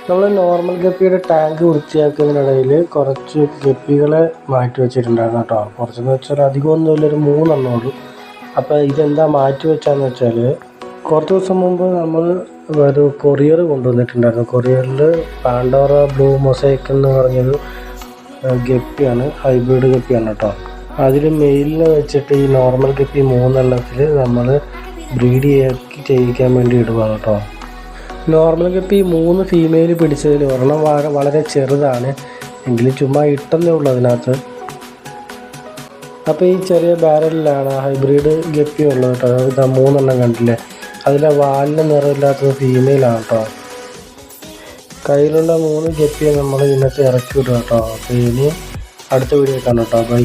നമ്മൾ normal ഗപ്പിയുടെ tank വൃത്തിയാക്കുന്നതിനിടയിൽ കുറച്ച് ഗപ്പികളെ മാറ്റി വെച്ചിട്ടുണ്ടായിരുന്നു കേട്ടോ. കുറച്ചെന്ന് വെച്ചാൽ അധികമൊന്നുമില്ല, ഒരു 3 എണ്ണമുള്ളൂ. അപ്പോൾ ഇതെന്താ മാറ്റി വെച്ചാന്ന് വെച്ചാൽ, കുറച്ച് ദിവസം മുമ്പ് നമ്മൾ ഒരു കൊറിയർ കൊണ്ടുവന്നിട്ടുണ്ടായിരുന്നു. കൊറിയറിൽ പാൻഡോറ ബ്ലൂ മൊസൈക്ക് എന്ന് പറഞ്ഞൊരു ഗപ്പിയാണ്, ഹൈബ്രിഡ് ഗപ്പിയാണ് കേട്ടോ. അതിൽ മെയിലിനെ വെച്ചിട്ട് ഈ നോർമൽ ഗപ്പി 3 എണ്ണത്തിൽ നമ്മൾ ബ്രീഡ് ചെയ്യിക്കാൻ വേണ്ടി ഇടുകയാണ് കേട്ടോ. നോർമൽ ഗപ്പി 3 ഫീമെയിൽ പിടിച്ചതിൽ ഒരെണ്ണം വളരെ ചെറുതാണ്, എങ്കിലും ചുമ്മാ ഇട്ടെന്നേ ഉള്ളൂ അതിനകത്ത്. അപ്പോൾ ഈ ചെറിയ ബാരലിലാണ് ഹൈബ്രിഡ് ഗപ്പി ഉള്ളത് കേട്ടോ. ഇതാ 3 എണ്ണം കണ്ടില്ലേ, അതിലെ വാലിന് നിറമില്ലാത്തത് ഫീമെയിലാണ് കേട്ടോ. കയ്യിലുള്ള 3 ഗപ്പിയെ നമ്മൾ ഇതിനകത്ത് ഇറക്കി വിടുക കേട്ടോ. അപ്പോൾ ഇനി അടുത്ത വീഡിയോ കാണാം കേട്ടോ. ബൈ.